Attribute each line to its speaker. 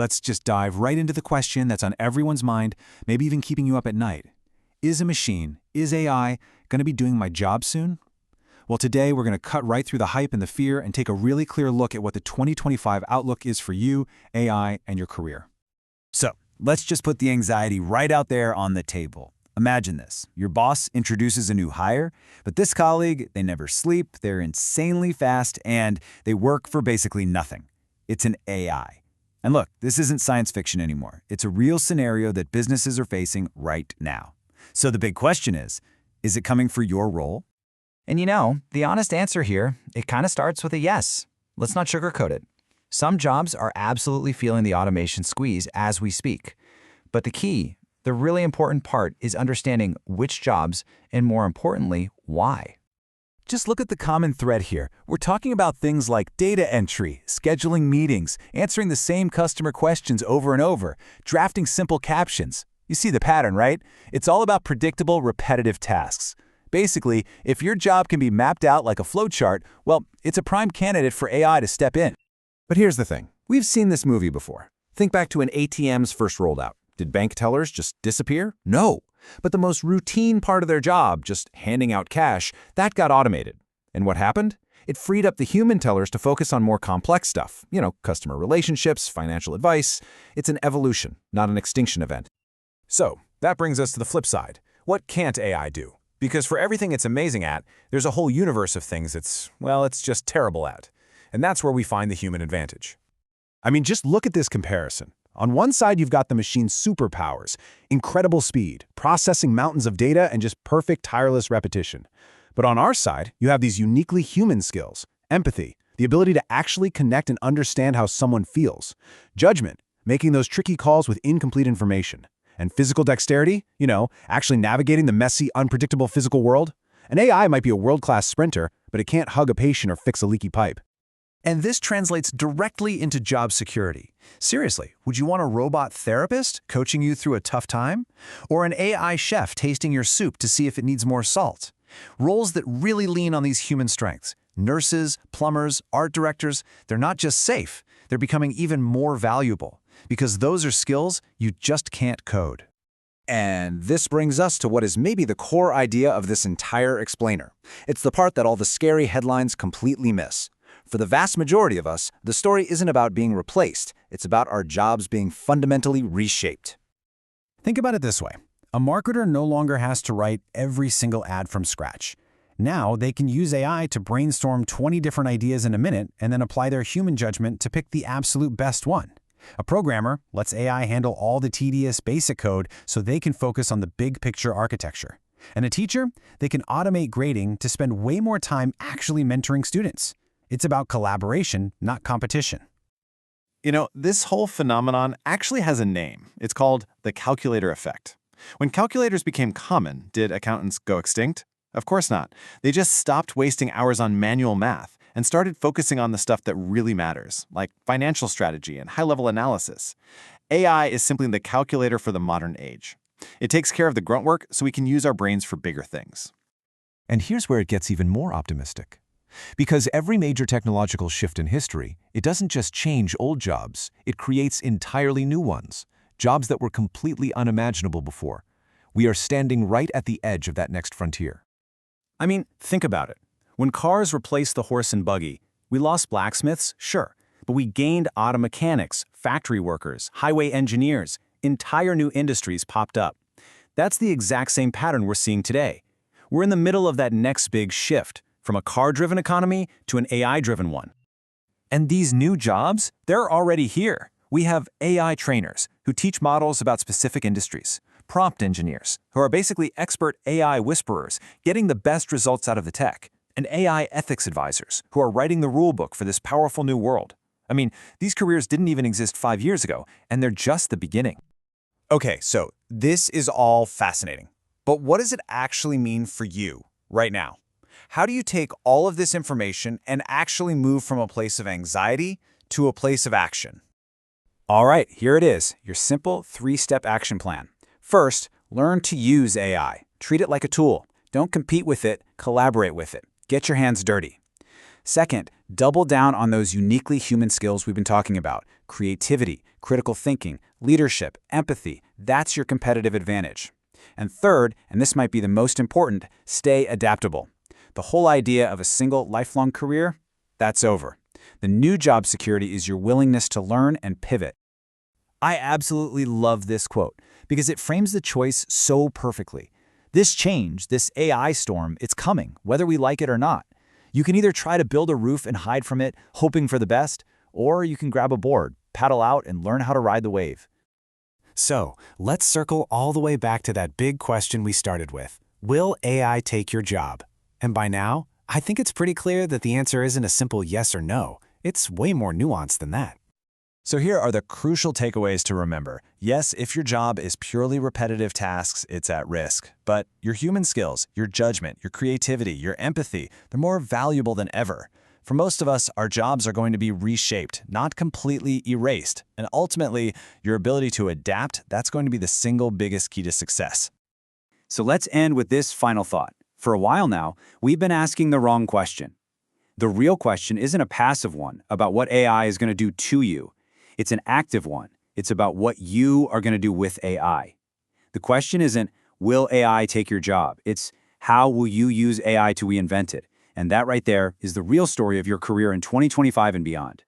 Speaker 1: let's just dive right into the question that's on everyone's mind, maybe even keeping you up at night. Is a machine, is AI, going to be doing my job soon? Well, today we're going to cut right through the hype and the fear and take a really clear look at what the 2025 outlook is for you, AI, and your career.
Speaker 2: So, let's just put the anxiety right out there on the table. Imagine this. Your boss introduces a new hire, but this colleague, they never sleep, they're insanely fast, and they work for basically nothing. It's an AI. And look, this isn't science fiction anymore. It's a real scenario that businesses are facing right now. So the big question is it coming for your role?
Speaker 3: And the honest answer here, it kind of starts with a yes. Let's not sugarcoat it. Some jobs are absolutely feeling the automation squeeze as we speak. But the key, the really important part, is understanding which jobs and, more importantly, why.
Speaker 2: Just look at the common thread here. We're talking about things like data entry, scheduling meetings, answering the same customer questions over and over, drafting simple captions. You see the pattern, right? It's all about predictable, repetitive tasks. Basically, if your job can be mapped out like a flowchart, well, it's a prime candidate for AI to step in.
Speaker 4: But here's the thing. We've seen this movie before. Think back to when ATMs first rolled out. Did bank tellers just disappear? No. But the most routine part of their job, just handing out cash, that got automated. And what happened? It freed up the human tellers to focus on more complex stuff. Customer relationships, financial advice. It's an evolution, not an extinction event.
Speaker 5: So, that brings us to the flip side. What can't AI do? Because for everything it's amazing at, there's a whole universe of things it's just terrible at. And that's where we find the human advantage.
Speaker 1: I mean, just look at this comparison. On one side, you've got the machine's superpowers, incredible speed, processing mountains of data, and just perfect, tireless repetition. But on our side, you have these uniquely human skills, empathy, the ability to actually connect and understand how someone feels, judgment, making those tricky calls with incomplete information, and physical dexterity, actually navigating the messy, unpredictable physical world. An AI might be a world-class sprinter, but it can't hug a patient or fix a leaky pipe.
Speaker 6: And this translates directly into job security. Seriously, would you want a robot therapist coaching you through a tough time? Or an AI chef tasting your soup to see if it needs more salt? Roles that really lean on these human strengths. Nurses, plumbers, art directors, they're not just safe, they're becoming even more valuable. Because those are skills you just can't code.
Speaker 4: And this brings us to what is maybe the core idea of this entire explainer. It's the part that all the scary headlines completely miss. For the vast majority of us, the story isn't about being replaced. It's about our jobs being fundamentally reshaped.
Speaker 1: Think about it this way. A marketer no longer has to write every single ad from scratch. Now they can use AI to brainstorm 20 different ideas in a minute and then apply their human judgment to pick the absolute best one. A programmer lets AI handle all the tedious basic code so they can focus on the big picture architecture. And a teacher, they can automate grading to spend way more time actually mentoring students. It's about collaboration, not competition.
Speaker 5: This whole phenomenon actually has a name. It's called the calculator effect. When calculators became common, did accountants go extinct? Of course not. They just stopped wasting hours on manual math and started focusing on the stuff that really matters, like financial strategy and high-level analysis. AI is simply the calculator for the modern age. It takes care of the grunt work so we can use our brains for bigger things.
Speaker 7: And here's where it gets even more optimistic. Because every major technological shift in history, it doesn't just change old jobs, it creates entirely new ones, jobs that were completely unimaginable before. We are standing right at the edge of that next frontier.
Speaker 2: I mean, think about it. When cars replaced the horse and buggy, we lost blacksmiths, sure, but we gained auto mechanics, factory workers, highway engineers. Entire new industries popped up. That's the exact same pattern we're seeing today. We're in the middle of that next big shift, from a car-driven economy to an AI-driven one. And these new jobs, they're already here. We have AI trainers who teach models about specific industries, prompt engineers who are basically expert AI whisperers getting the best results out of the tech, and AI ethics advisors who are writing the rulebook for this powerful new world. I mean, these careers didn't even exist 5 years ago, and they're just the beginning.
Speaker 3: Okay, so this is all fascinating. But what does it actually mean for you right now? How do you take all of this information and actually move from a place of anxiety to a place of action?
Speaker 2: All right, here it is, your simple 3-step action plan. First, learn to use AI. Treat it like a tool. Don't compete with it, collaborate with it. Get your hands dirty. Second, double down on those uniquely human skills we've been talking about. creativity, critical thinking, leadership, empathy. That's your competitive advantage. And third, and this might be the most important, stay adaptable. The whole idea of a single lifelong career, that's over. The new job security is your willingness to learn and pivot.
Speaker 3: I absolutely love this quote because it frames the choice so perfectly. This change, this AI storm, it's coming, whether we like it or not. You can either try to build a roof and hide from it, hoping for the best, or you can grab a board, paddle out, and learn how to ride the wave.
Speaker 2: So, let's circle all the way back to that big question we started with. Will AI take your job? And by now, I think it's pretty clear that the answer isn't a simple yes or no. It's way more nuanced than that.
Speaker 1: So here are the crucial takeaways to remember. Yes, if your job is purely repetitive tasks, it's at risk. But your human skills, your judgment, your creativity, your empathy, they're more valuable than ever. For most of us, our jobs are going to be reshaped, not completely erased. And ultimately, your ability to adapt, that's going to be the single biggest key to success.
Speaker 2: So let's end with this final thought. For a while now, we've been asking the wrong question. The real question isn't a passive one about what AI is going to do to you. It's an active one. It's about what you are going to do with AI. The question isn't, will AI take your job? It's, how will you use AI to reinvent it? And that right there is the real story of your career in 2025 and beyond.